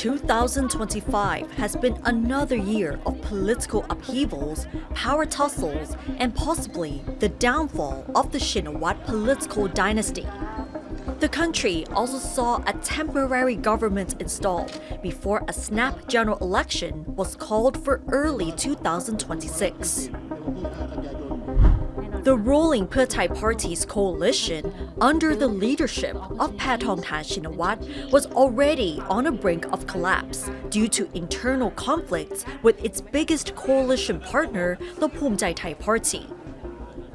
2025 has been another year of political upheavals, power tussles, and possibly the downfall of the Shinawatra political dynasty. The country also saw a temporary government installed before a snap general election was called for early 2026. The ruling Thai Party's coalition, under the leadership of Pathongtham Shinawatra, was already on a brink of collapse due to internal conflicts with its biggest coalition partner, the Thai Party.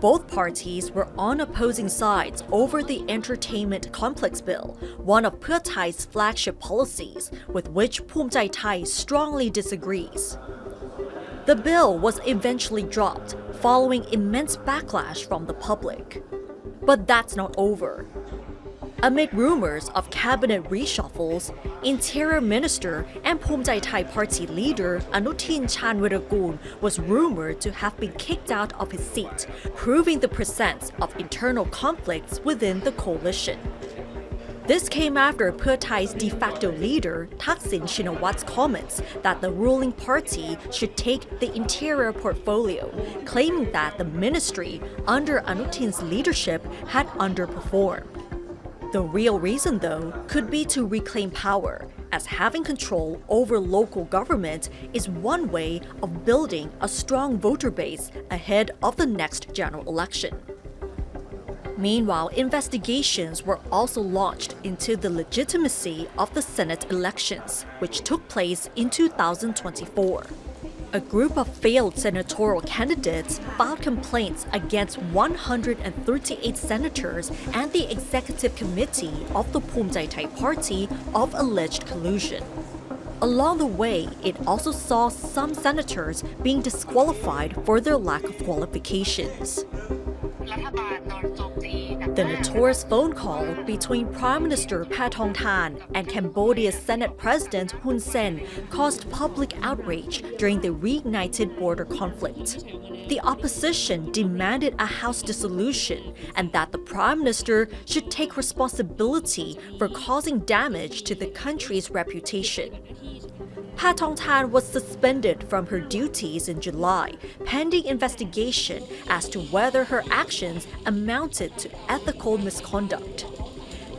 Both parties were on opposing sides over the Entertainment Complex Bill, one of Thai's flagship policies, with which Thai strongly disagrees. The bill was eventually dropped, following immense backlash from the public. But that's not over. Amid rumors of cabinet reshuffles, Interior Minister and Thai Party leader Anutin Chanwiragoon was rumored to have been kicked out of his seat, proving the presence of internal conflicts within the coalition. This came after Thai's de facto leader Thaksin Shinawatra's comments that the ruling party should take the interior portfolio, claiming that the ministry under Anutin's leadership had underperformed. The real reason, though, could be to reclaim power, as having control over local government is one way of building a strong voter base ahead of the next general election. Meanwhile, investigations were also launched into the legitimacy of the Senate elections, which took place in 2024. A group of failed senatorial candidates filed complaints against 138 senators and the executive committee of the Thai Party of alleged collusion. Along the way, it also saw some senators being disqualified for their lack of qualifications. The notorious phone call between Prime Minister Pathongtham and Cambodia's Senate President Hun Sen caused public outrage during the reignited border conflict. The opposition demanded a House dissolution and that the Prime Minister should take responsibility for causing damage to the country's reputation. Pathongtham was suspended from her duties in July, pending investigation as to whether her actions amounted to ethical misconduct.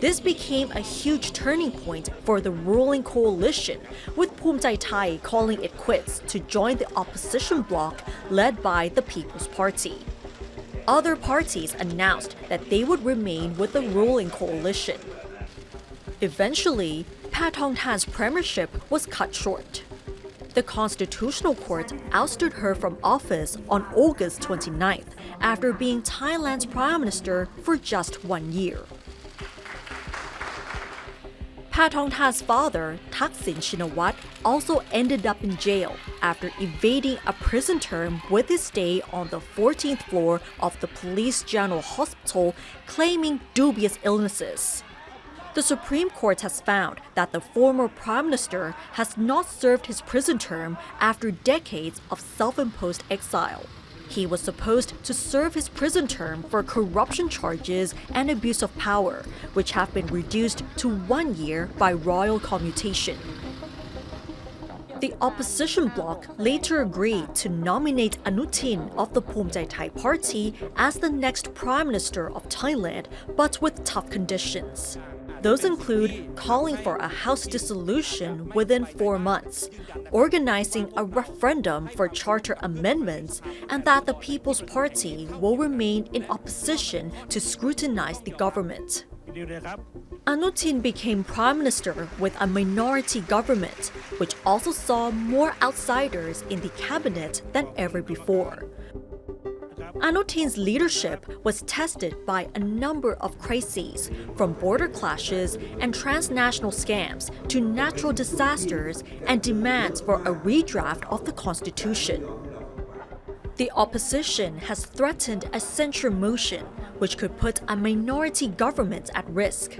This became a huge turning point for the ruling coalition, with Thai calling it quits to join the opposition bloc led by the People's Party. Other parties announced that they would remain with the ruling coalition. Eventually, Pathongtham's premiership was cut short. The Constitutional Court ousted her from office on August 29th after being Thailand's prime minister for just 1 year. Pathongtham's father, Thaksin Shinawatra, also ended up in jail after evading a prison term with his stay on the 14th floor of the Police General Hospital, claiming dubious illnesses. The Supreme Court has found that the former Prime Minister has not served his prison term after decades of self-imposed exile. He was supposed to serve his prison term for corruption charges and abuse of power, which have been reduced to 1 year by royal commutation. The opposition bloc later agreed to nominate Anutin of the Thai Party as the next Prime Minister of Thailand, but with tough conditions. Those include calling for a House dissolution within 4 months, organizing a referendum for charter amendments, and that the People's Party will remain in opposition to scrutinize the government. Anutin became prime minister with a minority government, which also saw more outsiders in the cabinet than ever before. Anutin's leadership was tested by a number of crises, from border clashes and transnational scams to natural disasters and demands for a redraft of the constitution. The opposition has threatened a censure motion, which could put a minority government at risk.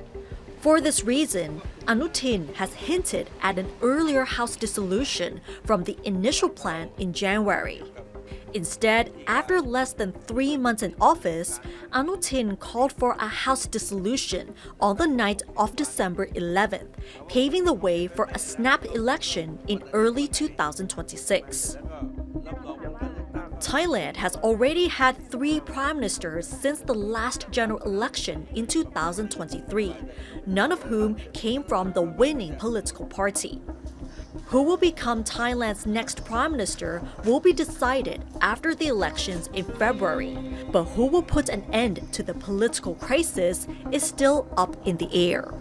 For this reason, Anutin has hinted at an earlier House dissolution from the initial plan in January. Instead, after less than 3 months in office, Anutin called for a House dissolution on the night of December 11th, paving the way for a snap election in early 2026. Thailand has already had 3 prime ministers since the last general election in 2023, none of whom came from the winning political party. Who will become Thailand's next prime minister will be decided after the elections in February, but who will put an end to the political crisis is still up in the air.